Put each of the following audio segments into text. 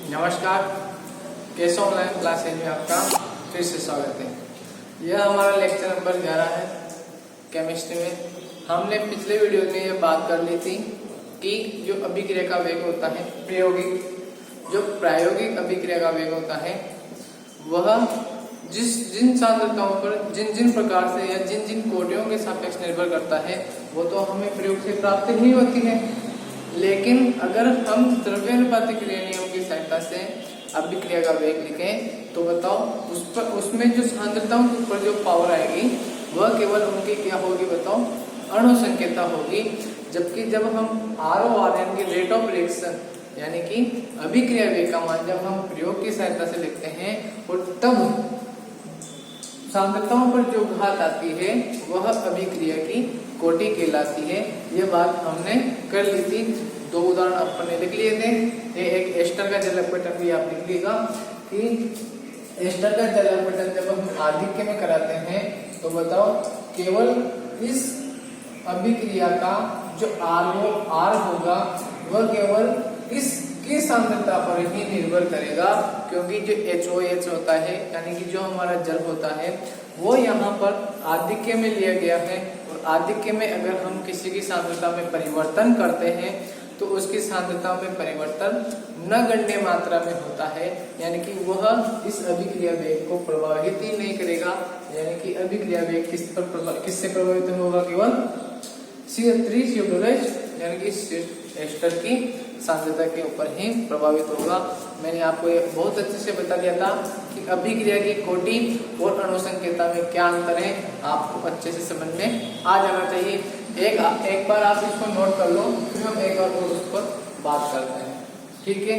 नमस्कार, कैसे online classes में आपका फिर से स्वागत है। यह हमारा लेक्चर नंबर 11 है केमिस्ट्री में। हमने पिछले वीडियो में ये बात कर ली थी कि जो अभिक्रिया का वेग होता है प्रायोगिक अभिक्रिया का वेग होता है वह जिन सांद्रताओं पर जिन प्रकार से या जिन कोटियों के सापेक्ष निर्भर करता है वो तो हमें प्रयोग से प्राप्त ही होती है। लेकिन अगर हम द्रव्यानुपातिक क्रिया नियम की सहायता से अभिक्रिया का वेग लिखें तो बताओ उसमें जो सांद्रताओं के ऊपर जो पावर आएगी वह केवल उनकी क्या होगी, बताओ अणु संकेता होगी। जबकि जब हम ROR यानी कि रेट ऑफ रिएक्शन यानी कि अभिक्रिया वेग का मान जब हम प्रयोग की सहायता से लिखते हैं और तब सांद्रताओं पर जो घात आती है वह अभिक्रिया की कोटि कहलाती है। यह बात हमने कर ली थी। दो उदाहरण अपन ने लिख लिए थे। एक एस्टर का जल अपघटन भी आप लिख लीजिएगा कि एस्टर का जल अपघटन जब हम आधिक्य में कराते हैं तो बताओ केवल इस अभिक्रिया का जो ROR होगा वह केवल इसकी सांद्रता पर ही निर्भर करेगा, क्योंकि जो HOH होता है यानी कि जो हमारा जल होता है वो यहाँ पर आधिक्य में लिया गया है। और आधिक्य में अगर हम किसी की सांद्रता में परिवर्तन करते हैं तो उसकी सांद्रता में परिवर्तन नगण्य मात्रा में होता है, यानी कि वह इस अभिक्रिया वेग को प्रभावित ही नहीं करेगा। यानी कि अभिक्रिया वेग किससे प्रभावित होगा, केवल C3 यानी कि एस्टर की सांद्रता के ऊपर ही प्रभावित होगा। मैंने आपको ये बहुत अच्छे से बता दिया था कि अभिक्रिया की कोटि और अणु संकेता में क्या अंतर है, आपको अच्छे से समझ में आ जाना चाहिए। एक बार आप इसको नोट कर लो, फिर हम एक बार और उस पर बात करते हैं। ठीक है,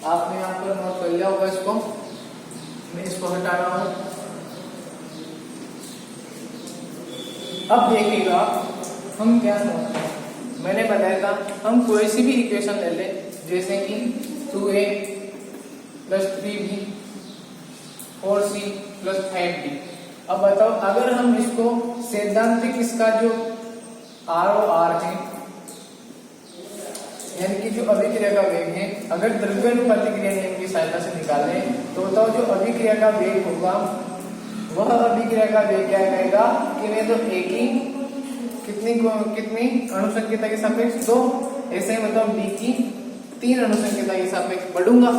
आपने यहाँ पर नोट कर लिया होगा इसको। मैं इसको हटा रहा हूँ। अब देखिएगा हम क्या समझते हैं। मैंने बताया था हम कोई सी भी इक्वेशन ले लें, जैसे कि 2a + 3b 4c + 5d। अब बताओ अगर हम इसको सैद्धांतिक इसका जो ROR है यानी कि जो अभिक्रिया का वेग है अगर द्रव्यानुपातिक क्रिया नियम की सहायता से निकालें तो बताओ जो अभिक्रिया का वेग होगा वह अभिक्रिया का वेग क्या कहेगा कि मैं तो एक ही कितनी अणु संकेता के सापेक्ष 2, ऐसे ही मतलब B की 3 अणु संकेता के सापेक्ष बढ़ूंगा।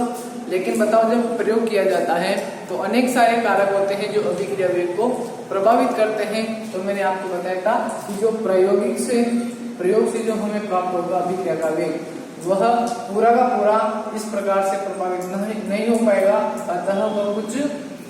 लेकिन बताओ जब प्रयोग किया जाता है तो अनेक सारे कारक होते हैं जो अभिक्रिया वेग को प्रभावित करते हैं। तो मैंने आपको बताया था कि जो प्रयोग से जो हमें प्राप्त होगा अभिक्रिया का वेग वह पूरा का पूरा इस प्रकार से प्रभावित नहीं हो पाएगा, अतः वह कुछ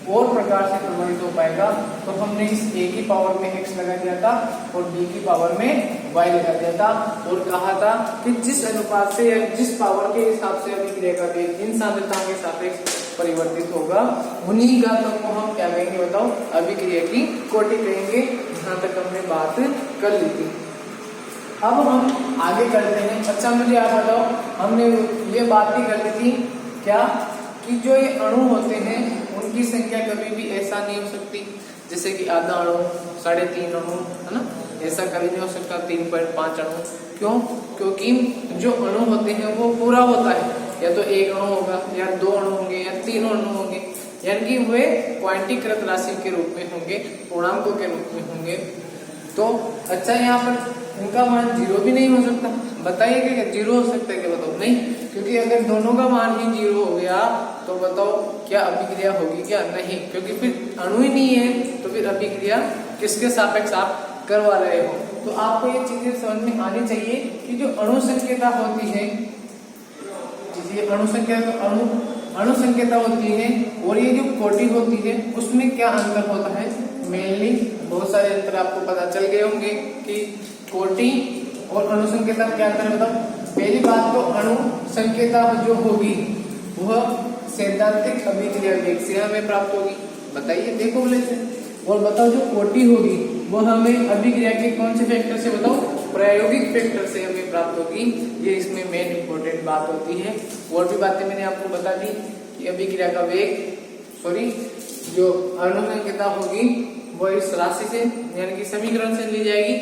और प्रकार से प्रभावित हो पाएगा। तो हमने इस A की पावर में x लगा दिया था और B की पावर में y लगा दिया था और कहा था कि जिस अनुपात से या जिस पावर के हिसाब से अभिक्रिया का वेग इन सांद्रताओं के सापेक्ष परिवर्तित होगा उन्हीं घातों को हम क्या कहेंगे, बताओ अभिक्रिया की कोटि कहेंगे। जहां तक हमने बात कर ली थी। अब हम आगे करते हैं। अच्छा मुझे आप बताओ, हमने ये बात भी कर ली थी क्या कि जो ये अणु होते हैं उनकी संख्या कभी भी ऐसा नहीं हो सकती जैसे कि आधा अणु 3.5 अणु है ना, ऐसा कभी नहीं हो सकता 3.5 अणु। क्यों? क्योंकि जो अणु होते हैं वो पूरा होता है, या तो एक अणु होगा या 2 अणु होंगे या 3 अणु होंगे, यानी कि वे क्वांटीकृत राशि के रूप में होंगे, पूर्णांकों के रूप में होंगे। तो अच्छा यहाँ पर उनका मान 0 भी नहीं हो सकता। बताइए क्या 0 हो सकता है क्या, बताओ नहीं, क्योंकि अगर दोनों का मान ही 0 हो गया तो बताओ क्या अभिक्रिया होगी क्या, नहीं, क्योंकि फिर अणु ही नहीं है तो फिर अभिक्रिया किसके सापेक्ष आप करवा रहे हो। तो आपको ये चीजें समझ में आनी चाहिए कि जो अणु संकेता होती है, अणु संकेता होती है और ये जो कोटि होती है उसमें क्या अंतर होता है। मेनली बहुत सारे अंतर आपको पता चल गए होंगे कि कोटि और अणु संकेता क्या अंतर है। बताओ पहली बात तो अणु संकेता जो होगी वह सैद्धांतिक अभिक्रिया वेग से हमें प्राप्त होगी। बताइए, देखो बोले। और बताओ जो कोटि होगी वह हमें अभिक्रिया के कौन से फैक्टर से, बताओ प्रायोगिक फैक्टर से हमें प्राप्त होगी। ये इसमें मेन इंपॉर्टेंट बात होती है। और भी बातें मैंने आपको बता दी कि अभिक्रिया का वेग जो अणु संकेता होगी वह इस राशि से यानी कि समीकरण से ली जाएगी,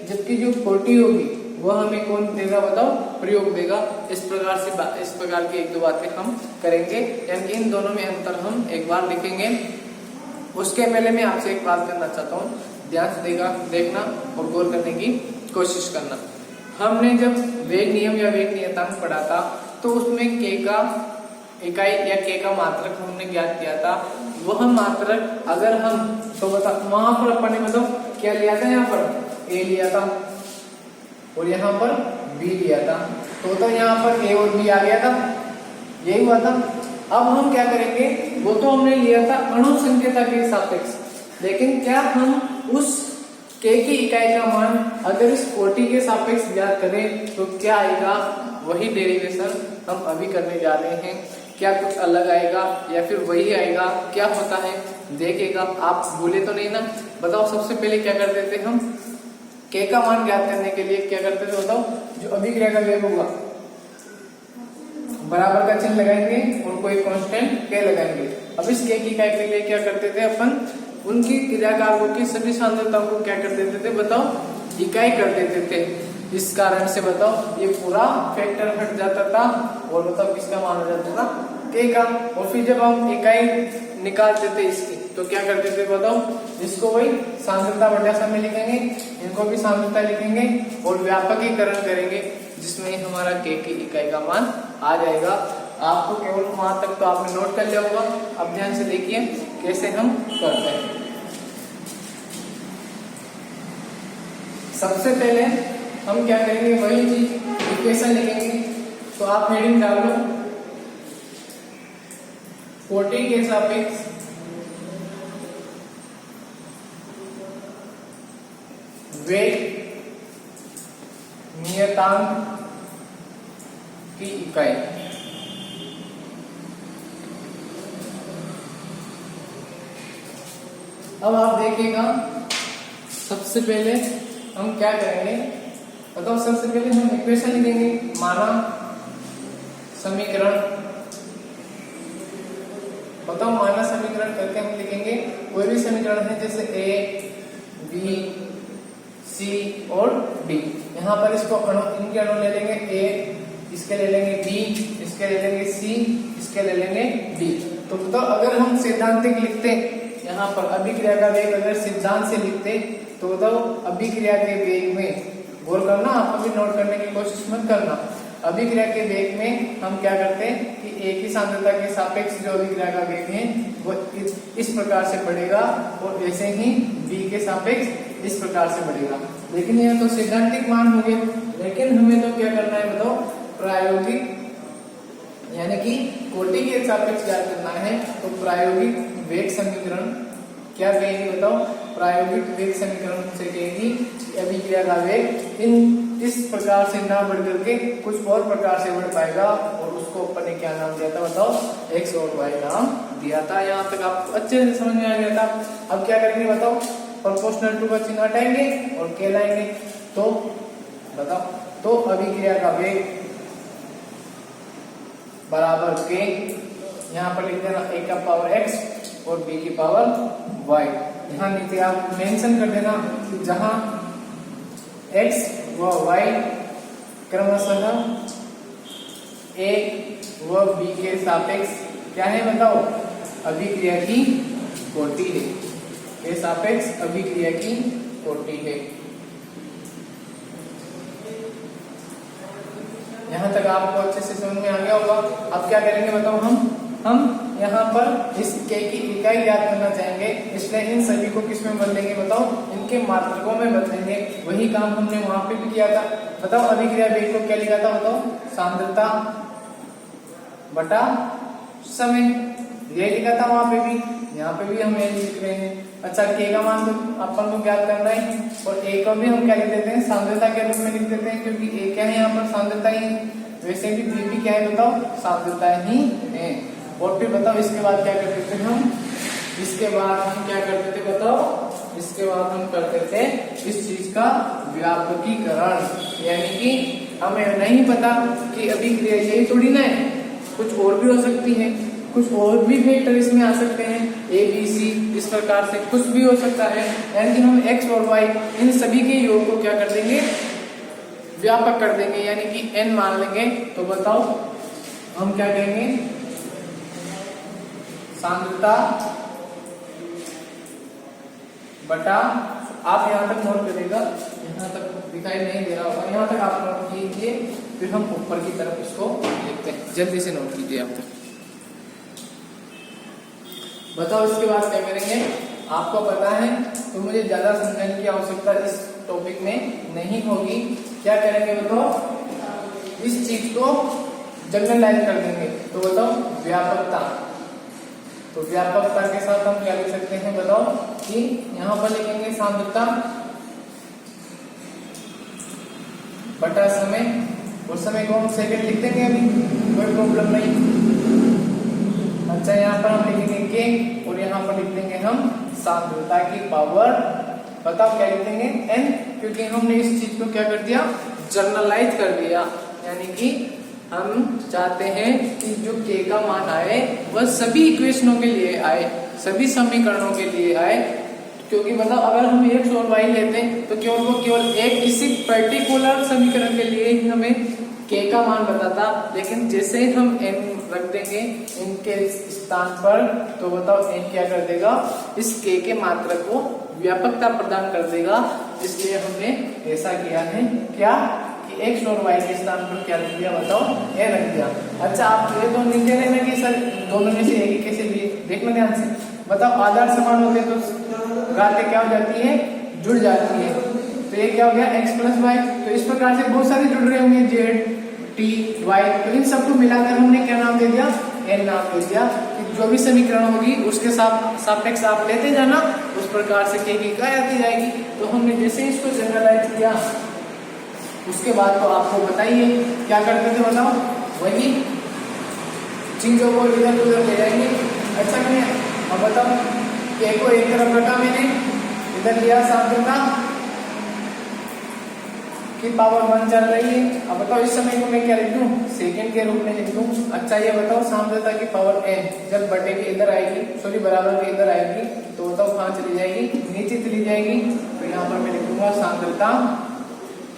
जबकि जो कोटि होगी वह हमें कौन देगा बताओ, प्रयोग देगा। इस प्रकार की एक दो बातें हम करेंगे, यानी कि इन दोनों में अंतर हम एक बार लिखेंगे। उसके पहले मैं आपसे एक बात करना चाहता हूँ, ध्यान से देखना और गौर करने की कोशिश करना। हमने जब वेग नियम या वेग नियतांक पढ़ा था तो उसमें के का इकाई या के का मात्रक हमने ज्ञात किया था। वह मात्रक अगर हम तो बता, वहां पर अपन ने मतलब क्या लिया था, यहाँ पर ए लिया था और यहाँ पर बी लिया था, तो यहाँ पर ए और बी आ गया था, यही हुआ था। अब हम क्या करेंगे, वो तो हमने लिया था अणु संख्या के सापेक्ष, लेकिन क्या हम उस के की इकाई का मान अगर इस कोटि के सापेक्ष ज्ञात करें तो क्या आएगा, वही डेरिवेशन हम अभी करने जा रहे हैं। क्या कुछ अलग आएगा या फिर वही आएगा, क्या होता है देखेगा। आप भूले तो नहीं ना, बताओ। सबसे पहले क्या करते थे हम, के का मान ज्ञात करने के लिए क्या करते थे बताओ, जो अभिक्रिया का वेग होगा बराबर का चिन्ह लगाएंगे और कोई कांस्टेंट के लगाएंगे। अब इस के की इकाई के लिए क्या करते थे अपन, उनकी क्रियाकारकों की सभी सांद्रताओं को क्या कर देते थे बताओ, इकाई कर देते थे। इस कारण से बताओ ये पूरा फैक्टर हट जाता था और बताओ किसका मान हो जाता था, के का। और फिर जब हम इकाई निकालते थे इसकी तो क्या करते थे बताओ, इसको वही सांद्रता बटा समय लिखेंगे, इनको भी सांद्रता लिखेंगे और व्यापकीकरण करेंगे, जिसमें हमारा के की इकाई का मान आ जाएगा। आपको केवल वहां तक तो आपने नोट कर लिया होगा। अब ध्यान से देखिए कैसे हम करते हैं। सबसे पहले हम क्या करेंगे, वही चीज इक्वेशन लिखेंगे। तो आप हेडिंग डाल लो, कोटि के सापेक्ष वेग नियतांक की इकाई। अब आप देखिएगा, सबसे पहले हम क्या करेंगे बताओ, सबसे पहले हम इक्वेशन लिखेंगे, माना समीकरण। बताओ माना समीकरण करके हम लिखेंगे कोई भी समीकरण है, जैसे ए बी सी और डी। यहाँ पर इसको इनके अणु ले लेंगे, ए इसके ले लेंगे, बी इसके ले लेंगे, सी इसके ले लेंगे, डी। तो बताओ अगर हम सैद्धांतिक लिखते, यहाँ पर अभिक्रिया का वेग अगर सिद्धांत से लिखते तो बताओ अभिक्रिया के वेग में, गौर करना, आप अभी नोट करने की कोशिश मत करना। अभिक्रिया के वेग में हम क्या करते हैं कि एक ही सांद्रता के सापेक्ष जो अभिक्रिया का वेग है वो इस प्रकार से बढ़ेगा और ऐसे ही बी के सापेक्ष इस प्रकार से बढ़ेगा। लेकिन यह तो सैद्धांतिक मान हो गए, लेकिन हमें तो क्या करना है बताओ, प्रायोगिक, यानी कि कोटि के सापेक्ष ज्ञात करना है। तो प्रायोगिक वेग समीकरण क्या कहेंगे बताओ, प्रायोगिक वेग समीकरण से कहेंगी अभिक्रिया का वेग इस प्रकार से ना बढ़ करके कुछ और प्रकार से बढ़ पाएगा, और उसको अपन ने क्या नाम दिया था बताओ, एक्स और वाई नाम दिया था। यहाँ तक आपको अच्छे से समझ में आ गया था। अब क्या करेंगे बताओ, प्रोपोर्शनल टू का चिन्ह हटाएंगे और के लाएंगे, तो बताओ, तो अभिक्रिया का वेग बराबर के, यहाँ पर लिख देना a का पावर x और b की पावर y। यहाँ नीचे आप मेंशन कर देना कि जहां x व y क्रमशः a व b के सापेक्ष क्या है बताओ, अभिक्रिया की कोटि है, के सापेक्ष अभिक्रिया की कोटि है। यहाँ तक आपको अच्छे से समझ में आ गया होगा। अब क्या करेंगे बताओ, हम यहाँ पर इस के की इकाई ज्ञात करना चाहेंगे, इसलिए इन सभी को किस में बदलेंगे बताओ, इनके मात्रकों में बदलेंगे। वही काम हमने वहां पे भी किया था। बताओ अभिक्रिया वेग को क्या लिखा था बताओ, सांद्रता बटा समय, ये लिखा था वहां पे भी, यहाँ पे भी हम ये लिख रहे हैं। अच्छा, के का मान तो अपन को ज्ञात करना है और ए को भी हम क्या लिख देते हैं, सांद्रता के रूप में लिख देते हैं, क्योंकि ए क्या है यहाँ पर सांद्रता ही है। वैसे भी बी भी क्या है बताओ, सांद्रता ही है। और फिर बताओ इसके बाद क्या करते थे हम, इसके बाद हम क्या करते थे बताओ, इसके बाद हम करते थे इस चीज का व्यापकीकरण, यानी कि हमें नहीं पता कि अभिक्रिया यही थोड़ी ना है, कुछ और भी हो सकती है, कुछ और भी वेक्टर इसमें आ सकते हैं, ए बी सी, इस प्रकार से कुछ भी हो सकता है। यानी कि हम एक्स और वाई इन सभी के योग को क्या कर देंगे, व्यापक कर देंगे यानी कि n मान लेंगे, तो बताओ हम क्या कहेंगे, सांद्रता बटा, आप यहां तक नोट करिएगा, यहां तक दिखाई नहीं दे रहा होगा, यहां तक आप नोट कीजिए, फिर हम ऊपर की तरफ इसको लिखते हैं, जल्दी से नोट कीजिए आप तक। बताओ इसके बाद क्या करेंगे, आपको पता है तो मुझे ज्यादा समझाने की आवश्यकता इस टॉपिक में नहीं होगी। क्या करेंगे बताओ, इस चीज को जनरलाइज कर देंगे, तो बताओ व्यापकता, तो व्यापकता के साथ हम क्या लिख सकते हैं बताओ, कि यहां पर लिखेंगे सांद्रता बटा समय, और समय को हम सेकंड लिख देंगे, अभी कोई प्रॉब्लम नहीं। अच्छा यहाँ पर हम लिखेंगे के, और यहाँ पर लिख देंगे हम सांद्रता की पावर, बताओ क्या लिख देंगे n, क्योंकि हमने इस चीज को क्या कर दिया, जनरलाइज कर दिया, यानी कि हम चाहते हैं कि जो k का मान आए वह सभी इक्वेशनों के लिए आए, सभी समीकरणों के लिए आए, क्योंकि मतलब अगर हम x और y लेते हैं तो केवल एक किसी पर्टिकुलर समीकरण के लिए ही हमें k का मान बताता, लेकिन जैसे हम n रख देंगे इनके स्थान पर, तो बताओ n क्या कर देगा, इस k के मात्रक को व्यापकता प्रदान कर देगा। इसलिए हमने ऐसा किया है क्या, कि x और y के स्थान पर क्या रख दिया बताओ, n रख दिया। अच्छा आप ये तो नहीं कह रहे कि सर दोनों में से एक ही कैसे लिए, देखना ध्यान से, बताओ आधार समान होते तो घातें क्या हो जाती है, जुड़ जाती है, तो ये क्या हो गया x प्लस वाई, तो इस प्रकार से बहुत सारे जुड़ रहे होंगे z t y, तो इन सबको मिलाकर हमने क्या नाम दे दिया, n नाम दे दिया, कि जो भी समीकरण होगी उसके सापेक्ष आप लेते जाना, उस प्रकार से k की इकाई आती जाएगी। तो हमने जैसे इसको जनरलाइज किया, उसके बाद तो आपको बताइए क्या करते थे बताओ, वही चीजों को इधर उधर ले जाएंगे। अच्छा नहीं, अब बताओ k को एक तरफ रखा मैंने, इधर लिया सांद्रता की पावर 1 चल रही है, अब बताओ इस समय को मैं क्या लिख दूं, सेकंड के रूप में लिख दूं। अच्छा ये बताओ सांद्रता की पावर n जब बटे के इधर आएगी, सॉरी बराबर के इधर आएगी, तो बताओ कहां चली जाएगी, नीचे चली जाएगी, तो यहाँ पर मैं लिखूंगा सांद्रता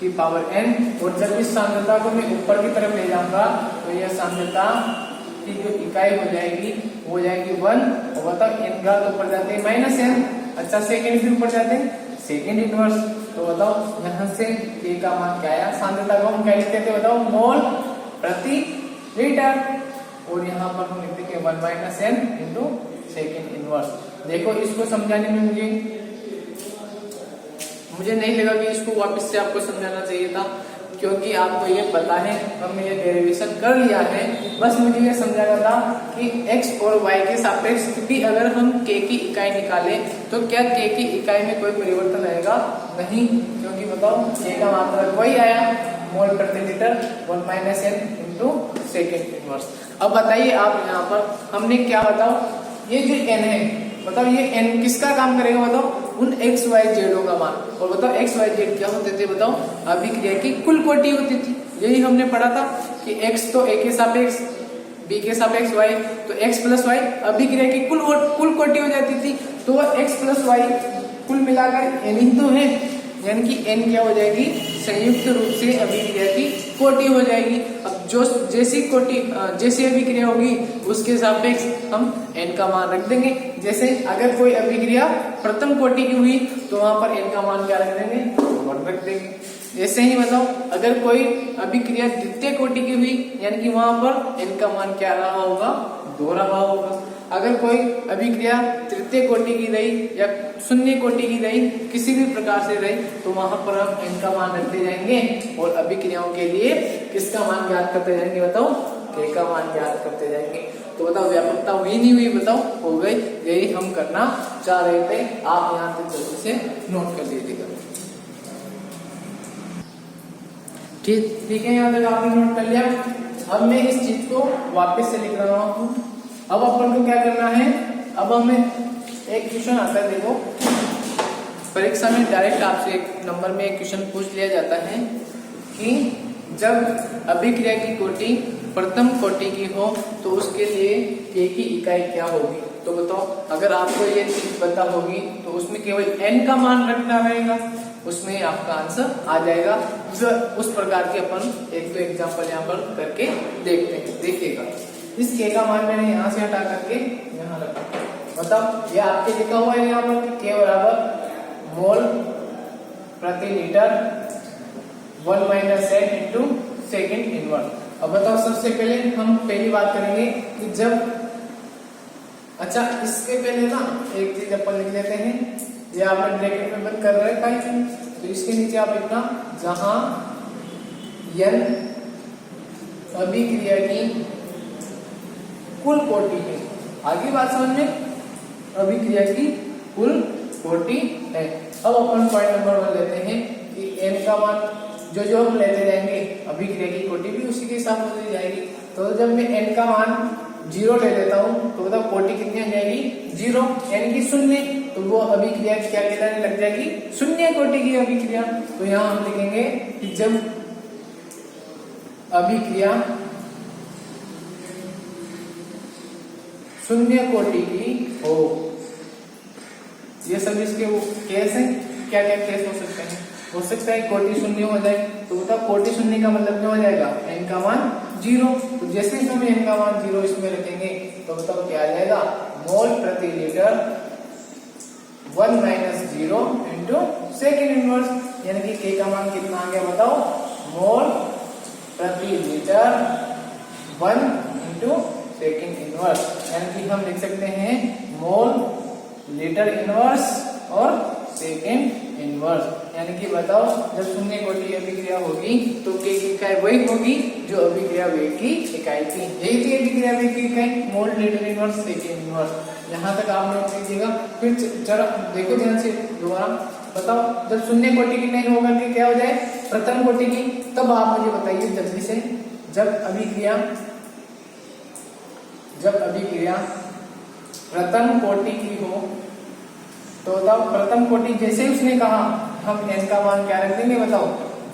की पावर n, और जब इस सांद्रता को मैं ऊपर की तरफ ले जाऊंगा तो यह सांद्रता की जो इकाई हो जाएगी वो हो जाएगी 1, और बताओ n घात ऊपर जाते हैं -n, अच्छा सेकंड भी ऊपर जाते हैं सेकंड इनवर्स, तो बताओ यहाँ से k का मान क्या आया, सांद्रता को हम क्या लिखते थे बताओ, मोल प्रति लीटर, और यहाँ पर हम लिखते हैं 1 - n इंटू सेकंड इनवर्स। देखो इसको समझाने में मुझे नहीं लगा कि इसको वापस से आपको समझाना चाहिए था, क्योंकि आपको ये पता है, हमने ये डेरिवेशन कर लिया है, बस मुझे ये समझाना था कि x और y के सापेक्ष भी अगर हम k की इकाई निकालें तो क्या k की इकाई में कोई परिवर्तन आएगा, नहीं, क्योंकि बताओ k का मात्रक वही आया, मोल प्रति litre 1 - n into second inverse. अब बताइए आप यहाँ पर हमने क्या बताओ, ये जो n है बताओ, ये n किसका काम करेगा बताओ, उन x y z का मान, और बताओ x y z क्या होते थे बताओ, अभिक्रिया की कुल कोटि होती थी, यही हमने पढ़ा था कि x तो a के सापेक्ष, b के सापेक्ष y, तो x प्लस y अभिक्रिया की कुल कोटि हो जाती थी, तो x प्लस y कुल मिलाकर n ही तो है, यानी कि n क्या हो जाएगी, संयुक्त रूप से अभिक्रिया की कोटि हो जाएगी। अब जो जैसी अभिक्रिया होगी उसके सापेक्ष हम n का मान रख देंगे। जैसे अगर कोई अभिक्रिया प्रथम कोटि की हुई तो वहां पर n का मान क्या रख देंगे, 1 रख देंगे। ऐसे ही बताओ अगर कोई अभिक्रिया द्वितीय कोटि की हुई, यानी कि वहां पर n का मान क्या रहा होगा, 2 रहा होगा। अगर कोई अभिक्रिया तृतीय कोटि की रही या शून्य कोटि की रही, किसी भी प्रकार से रही, तो वहां पर हम n का मान रखते जाएंगे, और अभिक्रियाओं के लिए किसका मान ज्ञात करते जाएंगे बताओ, k का मान ज्ञात करते जाएंगे। तो बताओ व्यापकता हुई नहीं हुई, बताओ हो गई, यही हम करना चाह रहे थे, आप यहाँ से जल्दी से नोट कर लीजिएगा। ठीक है, यहाँ तक आपने नोट कर लिया। अब मैं इस चीज को वापस से लिख रहा हूँ। अब अपन को क्या करना है, अब हमें एक क्वेश्चन आता है, देखो परीक्षा में डायरेक्ट आपसे एक नंबर में एक क्वेश्चन पूछ लिया जाता है कि जब अभिक्रिया की कोटि प्रथम कोटि की हो तो उसके लिए k की इकाई क्या होगी। तो बताओ अगर आपको ये चीज पता होगी तो उसमें केवल n का मान रखना रहेगा, उसमें आपका आंसर आ जाएगा। उस प्रकार के अपन एक दो एग्जाम्पल यहाँ पर करके देखते हैं। देखिएगा, इस के का मान मैंने यहाँ से हटा करके यहाँ रखा। मतलब ये आपके लिखा हुआ है यहाँ पर के बराबर मोल प्रति litre 1 minus n into second inverse. अब बताओ, सबसे पहले हम पहली बात करेंगे कि जब, अच्छा इसके पहले ना एक चीज अपन लिख लेते हैं, ये आपने ब्रैकेट में बंद कर रखा है, तो इसके नीचे आप लिखना जहां n अभिक्रिया की कुल कोटि है। आगे बात समझ में, अभिक्रिया की कुल कोटि है। अब अपन पॉइंट नंबर 1 लेते हैं कि n का मान जो हम लेते जाएंगे अभिक्रिया की कोटि भी उसी के हिसाब से दी जाएगी। तो जब मैं n का मान 0 ले लेता हूँ तो बताओ कोटि कितनी आ जाएगी 0, यानी कि शून्य, तो वो अभिक्रिया क्या कहलाने लग जाएगी, शून्य कोटि की अभिक्रिया। तो यहाँ हम लिखेंगे कि जब अभिक्रिया शून्य कोटि की हो, ये सब इसके केस है। क्या क्या केस हो सकते हैं? हो सकता है कोटि शून्य हो जाए, तो बताओ कोटि शून्य का मतलब क्या हो जाएगा, n का मान 0। तो जैसे ही हम n का मान 0 इसमें रखेंगे तो बताओ क्या आ जाएगा, मोल प्रति litre 1 minus 0 into second inverse, यानी कि k का मान कितना आ गया बताओ, मोल प्रति लीटर 1 इंटू सेकेंड इनवर्स, यानी कि हम लिख सकते हैं मोल लीटर इनवर्स और सेकेंड इनवर्स। यानी कि बताओ जब शून्य कोटि अभिक्रिया होगी तो k की इकाई वही होगी जो अभिक्रिया वेग की इकाई थी। यही थी अभिक्रिया वेग की इकाई, mole litre inverse second inverse. यहाँ तक आप नोट कीजिएगा। फिर जरा देखो ध्यान से दोबारा, बताओ जब शून्य कोटि की नहीं होगा कि क्या हो जाए, प्रथम कोटि की, तब आप मुझे बताइए जल्दी से। जब अभिक्रिया प्रथम कोटि की हो तो बताओ प्रथम कोटि, जैसे ही उसने कहा हम n का मान क्या रख देंगे बताओ,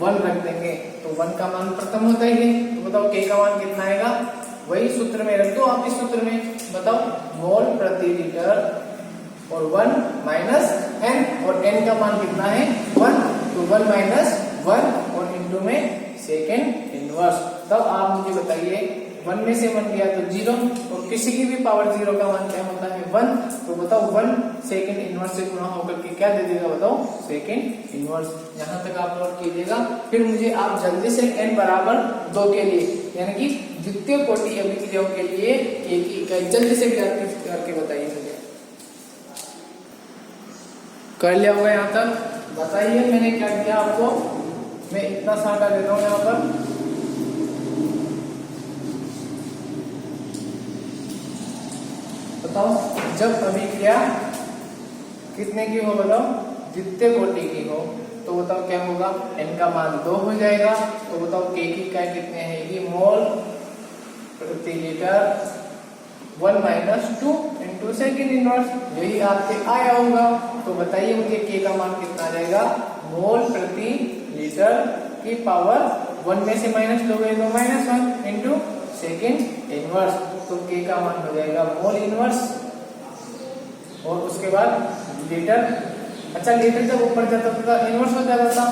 1 रख देंगे, तो 1 का मान प्रथम होता ही है। तो बताओ k का मान कितना आएगा, वही सूत्र में रख दो आप। इस सूत्र में बताओ मोल प्रति लीटर और 1 माइनस n, और n का मान कितना है 1, तो 1 माइनस 1 और इंटू में सेकेंड इनवर्स। तब आप मुझे बताइए 1 में से 1 गया तो 0, और किसी की भी पावर 0 का मान क्या होता है 1, तो बताओ 1 सेकेंड इनवर्स से गुणा होकर के क्या दे देगा बताओ, सेकेंड इनवर्स। यहाँ तक आप नोट कीजिएगा। फिर मुझे आप जल्दी से n बराबर 2 के लिए, यानी कि द्वितीय कोटि अभिक्रियाओं के लिए एक ही इकाई जल्दी से ज्ञात करके बताइए मुझे। कर लिया होगा यहाँ तक? बताइए मैंने क्या किया आपको। मैं इतना सा हटा देता हूँ यहाँ पर। बताओ जब अभिक्रिया कितने की हो बताओ, द्वितीय कोटि की हो, तो बताओ क्या होगा, n का मान 2 हो जाएगा। तो बताओ k की इकाई कितने आएगी, मोल प्रति litre 1 minus 2 into second inverse. यही आपके आया होगा। तो बताइए मुझे k का मान कितना आ जाएगा, मोल प्रति लीटर की पावर 1 में से माइनस लोगे तो -1 इंटू सेकेंड इनवर्स। तो k का मान हो जाएगा मोल इनवर्स, और उसके बाद लीटर। अच्छा लीटर जब ऊपर जाता था इनवर्स हो जाता था,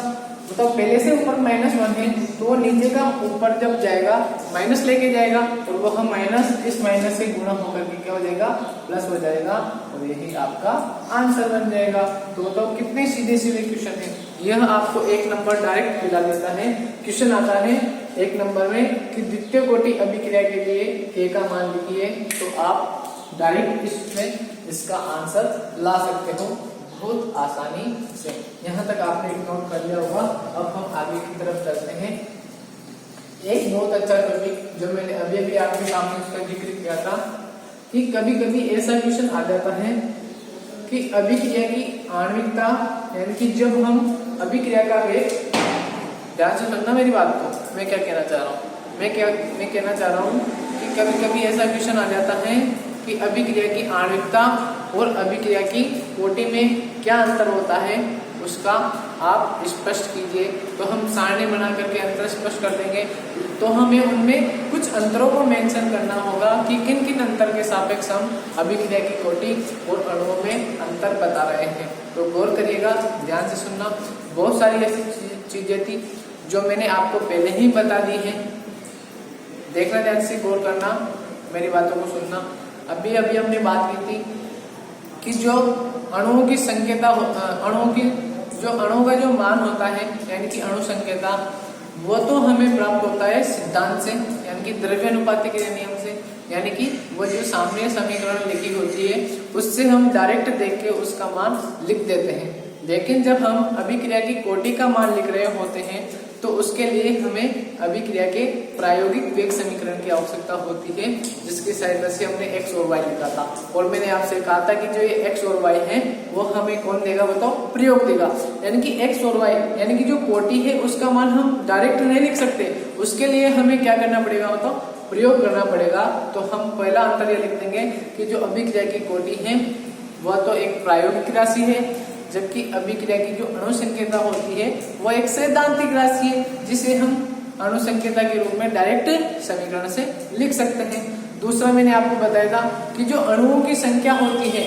तो पहले से ऊपर -1 है, तो वो नीचे का ऊपर जब जाएगा माइनस लेके जाएगा, और वो हम माइनस इस माइनस से गुणा होकर के क्या हो जाएगा, प्लस हो जाएगा, और यही आपका आंसर बन जाएगा। तो कितने सीधे सीधे क्वेश्चन है। यह आपको 1 नंबर डायरेक्ट दिला देता है। क्वेश्चन आता है 1 नंबर में कि द्वितीय कोटि अभिक्रिया के लिए k का मान लिखिए, तो आप डायरेक्ट इसमें इसका आंसर ला सकते हो बहुत आसानी से। यहाँ तक आपने एक नोट कर लिया होगा। अब हम आगे की तरफ चलते हैं। एक बहुत अच्छा टॉपिक जो मैंने अभी अभी आपके सामने उसका जिक्र किया था कि कभी कभी ऐसा क्वेश्चन आ जाता है कि अभिक्रिया की आणविकता, यानी कि जब हम अभिक्रिया का वेग, ध्यान से सुनना मेरी बात को, मैं क्या कहना चाह रहा हूँ। मैं कहना चाह रहा हूँ कि कभी कभी ऐसा क्वेश्चन आ जाता है कि अभिक्रिया की आणविकता और अभिक्रिया की कोटि में क्या अंतर होता है, उसका आप स्पष्ट कीजिए। तो हम सारणी बना करके अंतर स्पष्ट कर देंगे। तो हमें उनमें कुछ अंतरों को मेंशन करना होगा कि किन किन अंतर के सापेक्ष हम अभिक्रिया की कोटि और अणुओं में अंतर बता रहे हैं। तो गौर करिएगा, ध्यान से सुनना। बहुत सारी ऐसी चीजें थी जो मैंने आपको पहले ही बता दी है। देखना, ध्यान से गौर करना, मेरी बातों को सुनना। अभी अभी हमने बात की थी कि जो अणुओं की संख्या अणुओं का जो मान होता है यानी कि अणु संख्या, वो तो हमें प्राप्त होता है सिद्धांत से, यानी कि द्रव्यानुपातिक नियम से। यानी कि वो जो सामने समीकरण लिखी होती है उससे हम डायरेक्ट देख के उसका मान लिख देते हैं। लेकिन जब हम अभिक्रिया की कोटि का मान लिख रहे होते हैं तो उसके लिए हमें अभिक्रिया के प्रायोगिक वेग समीकरण की आवश्यकता होती है, जिसकी सहायता से हमने x और y लिखा था। और मैंने आपसे कहा था कि जो ये x और y है वो हमें कौन देगा बताओ? प्रयोग देगा। यानी कि x और y यानी कि जो कोटि है उसका मान हम डायरेक्ट नहीं लिख सकते, उसके लिए हमें क्या करना पड़ेगा बताओ? प्रयोग करना पड़ेगा। तो हम पहला अंतर ये लिख देंगे कि जो अभिक्रिया की कोटि है वह तो एक प्रायोगिक राशि है, जबकि अभिक्रिया की जो अणु संकेता होती है वो एक सैद्धांतिक राशि है, जिसे हम अणु संकेता के रूप में डायरेक्ट समीकरण से लिख सकते हैं। दूसरा मैंने आपको बताया था कि जो अणुओं की संख्या होती है,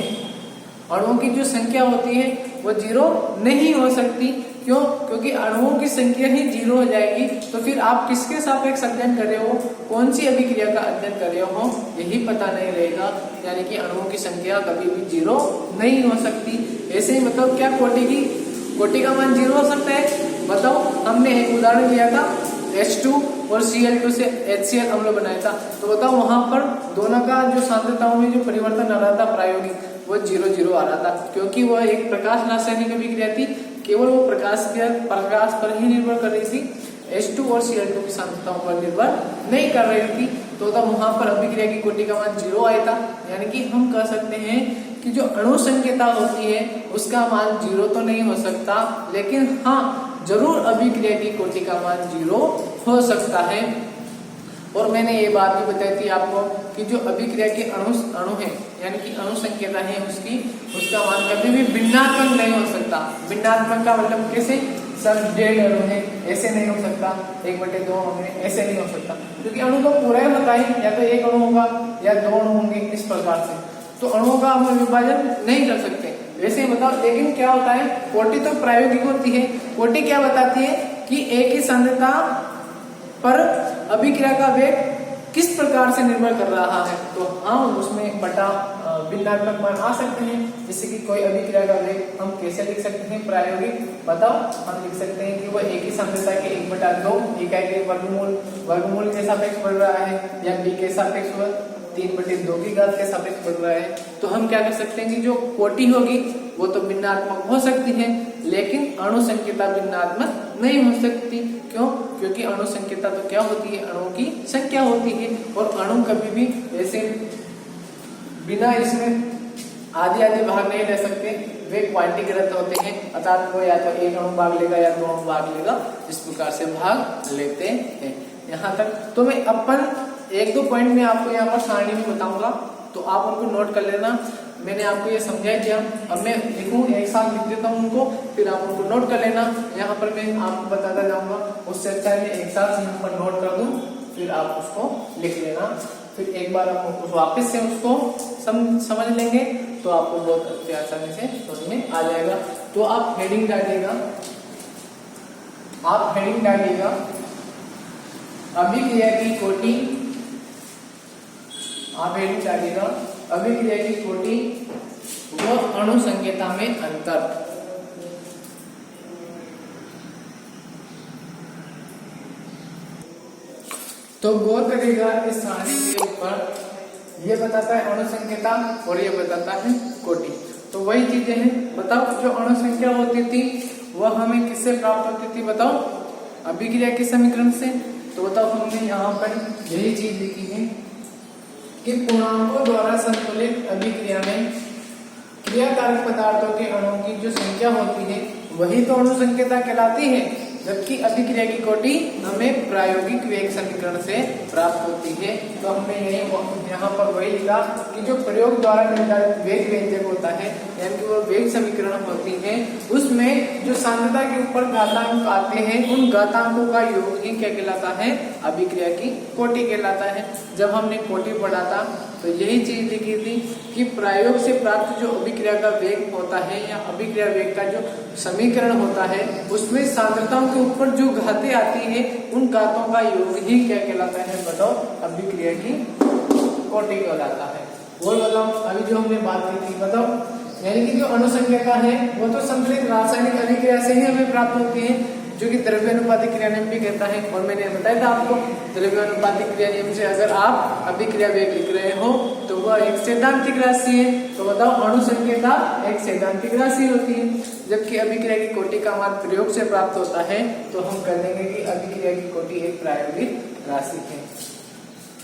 अणुओं की जो संख्या होती है वो जीरो नहीं हो सकती। क्यों? क्योंकि अणुओं की संख्या ही जीरो हो जाएगी। तो फिर आप किसके सापेक्ष अध्ययन कर रहे हो, कौन सी अभिक्रिया का अध्ययन कर रहे हो, यही पता नहीं रहेगा। यानी कि अणुओं की संख्या कभी भी जीरो नहीं हो सकती। ऐसे ही मतलब क्या कोटि का मान जीरो हो सकता है? बताओ। हमने एक उदाहरण लिया था H2 और Cl2 से HCl अम्ल बनाया था। तो बताओ वहां पर दोनों का जो सांद्रताओं में जो परिवर्तन आ रहा था प्रायोगिक, वो 0 आ रहा था, क्योंकि वह एक प्रकाश रासायनिक अभिक्रिया थी। केवल वो प्रकाश पर ही निर्भर कर रही थी, H2 और Cl2 की सांद्रताओं पर निर्भर नहीं कर रही थी। तो तब वहां पर अभिक्रिया की कोटि का मान 0 आया था। यानी कि हम कह सकते हैं कि जो अणु संकेता होती है उसका मान 0 तो नहीं हो सकता, लेकिन हाँ जरूर अभिक्रिया की कोटि का मान 0 हो सकता है। और मैंने ये बात भी बताई थी आपको कि जो अभिक्रिया के अणु है यानी कि अणु संकेता है उसका मान कभी भी भिन्नात्मक नहीं हो सकता। भिन्नात्मक का मतलब कैसे? सर डेढ़ अणु है ऐसे नहीं हो सकता, 1/2 अणु है ऐसे नहीं हो सकता, क्योंकि अणु तो पूरा ही होता है, या तो एक अणु होगा या 2 अणु होंगे, इस प्रकार से। तो अणुओं का हम विभाजन नहीं कर सकते। वैसे ही बताओ, लेकिन क्या होता है, कोटि तो प्रायोगिक होती है। कोटि क्या बताती है कि एक ही सांद्रता पर अभिक्रिया का वेग किस प्रकार से निर्भर कर रहा है। तो हम उसमें बटा भिन्नात्मक मान आ सकते हैं। जैसे कि कोई अभिक्रिया का वेग हम कैसे लिख सकते हैं प्रायोगिक? बताओ। हम लिख सकते हैं कि वो एक ही सांद्रता के 1/2 इकाई के वर्गमूल के सापेक्ष बढ़ रहा है, या b के सापेक्ष 3/2 की घात के सापेक्ष बढ़ रहा है। तो हम क्या कर सकते हैं कि जो कोटि होगी वो तो भिन्नात्मक हो सकती है, लेकिन अणु संकेता भिन्नात्मक नहीं हो सकती। क्यों? क्योंकि अणु संकेता तो क्या होती है? अणुओं की संख्या होती है, और अणु कभी भी ऐसे बिना इसमें आधी भाग नहीं ले सकते, वे क्वांटीकृत होते हैं। अर्थात वो या तो एक अणु भाग लेगा या 2 अणु भाग लेगा, इस प्रकार से भाग लेते हैं। यहाँ तक तो मैं अपन 1-2 पॉइंट में आपको यहाँ पर सारणी में बताऊंगा, तो आप उनको नोट कर लेना। मैंने आपको ये समझाया कि अब मैं लिखूं, एक साथ लिख देता हूँ उनको, फिर आप उनको नोट कर लेना। यहाँ पर मैं आपको बताता जाऊंगा, उससे अच्छा है एक साथ यहाँ पर नोट कर दूं, फिर आप उसको लिख लेना। फिर एक बार आप वापस से उसको समझ लेंगे तो आपको बहुत अच्छी आसानी से समझ में आ जाएगा। तो आप हेडिंग डालिएगा, अभिक्रिया की कोटि, आप हेडिंग डालिएगा अभिक्रिया की कोटि व अणु संकेता में अंतर। तो गौर करिएगा इस सारणी के ऊपर, ये बताता है अणु संकेता और ये बताता है कोटि। तो वही चीजें हैं। बताओ, जो अणु संख्या होती थी वह हमें किससे प्राप्त होती थी? बताओ, अभिक्रिया के समीकरण से। तो बताओ, हमने यहाँ पर यही चीज लिखी है कि पूर्णांकों द्वारा संतुलित अभिक्रिया में क्रियाकारक पदार्थों के अणुओं की जो संख्या होती है वही तो अणु संकेता कहलाती है। जबकि अभिक्रिया की कोटि हमें प्रायोगिक वेग समीकरण से प्राप्त होती है। तो हमने यहाँ पर वही लिखा कि जो प्रयोग द्वारा निर्धारित वेग व्यंजक होता है यानी कि वो वेग समीकरण होती है, उसमें जो सांद्रता के ऊपर घातांक आते हैं उन घातांकों का योग ही क्या कहलाता है, अभिक्रिया की कोटि कहलाता है। जब हमने कोटि पढ़ा था तो यही चीज लिखी थी कि प्रयोग से प्राप्त जो अभिक्रिया का वेग होता है या अभिक्रिया वेग का जो समीकरण होता है उसमें सांद्रताओं के ऊपर जो घातें आती है उन घातों का योग ही क्या कहलाता है, बताओ, अभिक्रिया की कोटि कहलाता है। वो बताओ अभी जो हमने बात की थी, बताओ, यानी कि जो अनुसंख्यका है वो तो संतुलित रासायनिक अभिक्रिया से ही हमें प्राप्त होती है, जो कि द्रव्यानुपातिक क्रिया नियम भी कहता है। और मैंने बताया था आपको द्रव्यानुपातिक क्रिया नियम से अगर आप अभिक्रिया वेग लिख रहे हो तो वह एक सैद्धांतिक राशि है। तो बताओ अनुसंख्यका एक सैद्धांतिक राशि होती है, जबकि अभिक्रिया की कोटि का मान प्रयोग से प्राप्त होता है तो हम कह देंगे कि अभिक्रिया की कोटि एक प्रायोगिक राशि है।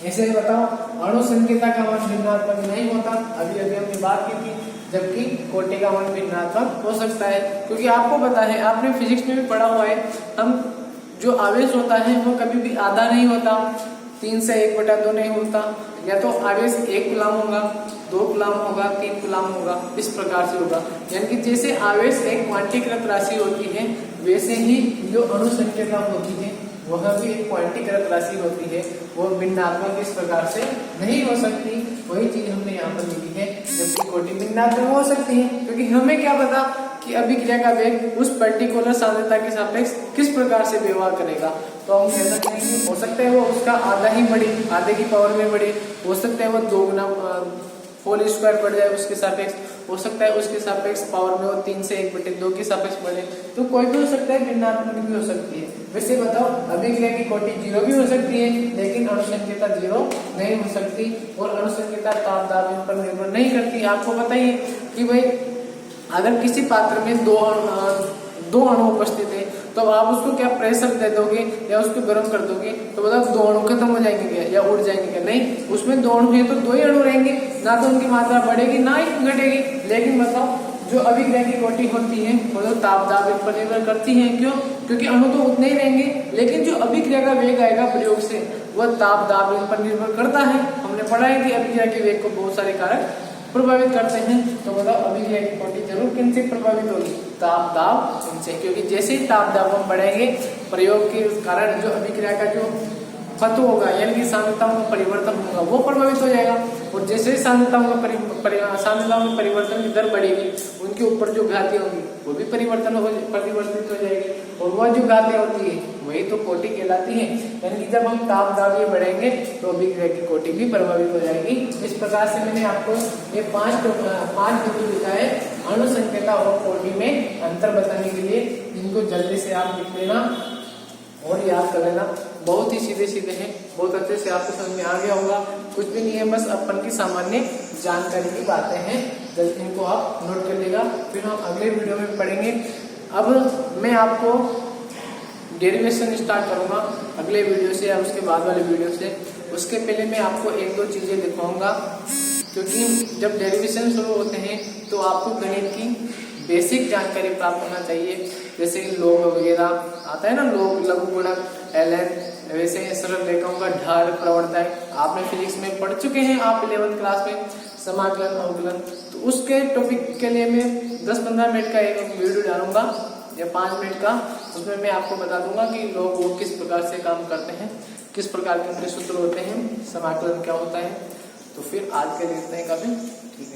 ऐसे बताओ अनुसंख्यका का मान भिन्नात्मक नहीं होता, अभी हमने बात की थी, जबकि कोटि का मान भिन्नात्मक हो सकता है। क्योंकि आपको पता है, आपने फिजिक्स में भी पढ़ा हुआ है, हम जो आवेश होता है वो कभी भी आधा नहीं होता, 3 से 1/2 नहीं होता, या तो आवेश 1 कूलम होगा, 2 कूलम होगा, 3 कूलम होगा, इस प्रकार से होगा। यानी कि जैसे आवेश एक क्वांटीकृत राशि होती है वैसे ही जो अनुसंख्यका होती है वह भी एक क्वांटीकृत राशि होती है, वो भिन्नात्मक इस प्रकार से नहीं हो सकती। वही चीज हमने यहाँ पर लिखी है, जबकि कोटि भिन्नात्मक हो सकती है, क्योंकि हमें क्या पता कि अभिक्रिया का वेग उस पर्टिकुलर सांद्रता के सापेक्ष किस प्रकार से व्यवहार करेगा। तो हम कह सकते हैं कि हो सकता है वो उसका आधा ही बढ़े, आधे की पावर में बढ़े, हो सकता है वो 2 गुना होल स्क्वायर बढ़ जाए उसके सापेक्ष, हो सकता है उसके सापेक्ष पावर में वो 3 से 1/2 के सापेक्ष बढ़े, तो कोई भी हो सकता है, भिन्नात्मक भी हो सकती है। वैसे बताओ अभिक्रिया की कोटि 0 भी हो सकती है, लेकिन अनुसंख्यता 0 नहीं हो सकती, और अनुसंख्यता ताप दाब पर निर्भर नहीं करती। आपको पता ही है कि भाई अगर किसी पात्र में दो अणु उपस्थित है तो आप उसको क्या प्रेशर दे दोगे या उसको गर्म कर दोगे तो बताओ 2 अणु खत्म हो जाएंगे क्या या उड़ जाएंगे क्या? नहीं, उसमें 2 अणु है तो 2 ही अणु रहेंगे, ना तो उनकी मात्रा बढ़ेगी ना ही घटेगी। लेकिन बताओ जो अभिक्रिया की कोटि होती है वो तो ताप दाब पर निर्भर करती है। क्यों? क्योंकि अणु तो उतने ही रहेंगे, लेकिन जो अभिक्रिया का वेग आएगा प्रयोग से वह ताप दाब पर निर्भर करता है। हमने पढ़ा है कि अभिक्रिया के वेग को बहुत सारे कारक प्रभावित करते हैं। तो बताओ अभिक्रिया की कोटि जरूर किन से प्रभावित होगी? ताप दाब इनसे, क्योंकि जैसे ही ताप दाब हम बढ़ाएंगे प्रयोग के कारण जो अभिक्रिया का जो पथ होगा यानी कि सांद्रताओं में परिवर्तन होगा वो प्रभावित हो जाएगा, और जैसे सांद्रताओं में परिवर्तन की दर बढ़ेगी उनके ऊपर जो घातें होंगी वो भी परिवर्तित हो जाएगी, और वह जो घातें होती है वही तो कोटि कहलाती है। यानी कि जब हम ताप दाब ये बढ़ेंगे तो अभिक्रिया की कोटि भी प्रभावित हो जाएगी। इस प्रकार से मैंने आपको ये 5 बिंदु लिखा है अनुसंख्यता और कोटि में अंतर बताने के लिए। इनको जल्दी से आप लिख लेना और याद कर लेना, बहुत ही सीधे सीधे हैं, बहुत अच्छे से आपको समझ में आ गया होगा। कुछ भी नहीं है, बस अपन की सामान्य जानकारी की बातें हैं, जल्दी इनको आप नोट कर लेगा। फिर हम अगले वीडियो में पढ़ेंगे। अब मैं आपको डेरिवेशन स्टार्ट करूंगा अगले वीडियो से या उसके बाद वाले वीडियो से। उसके पहले मैं आपको 1-2 चीजें दिखाऊंगा, क्योंकि जब डेरिवेशन शुरू होते हैं तो आपको गणित की बेसिक जानकारी प्राप्त होना चाहिए, जैसे लोग वगैरह आता है ना, लोग, लघु गुणक, ln, वैसे सरल रेखाओं का ढाल, प्रवणताएं आपने फिजिक्स में पढ़ चुके हैं आप 11th क्लास में, समाकलन, अवकलन। तो उसके टॉपिक के लिए मैं 10-15 मिनट का एक वीडियो डालूंगा या 5 मिनट का, उसमें मैं आपको बता दूंगा कि लोग वो किस प्रकार से काम करते हैं, किस प्रकार के उनके सूत्र होते हैं, समाकलन क्या होता है। तो फिर आज के देखते हैं कभी, ठीक है।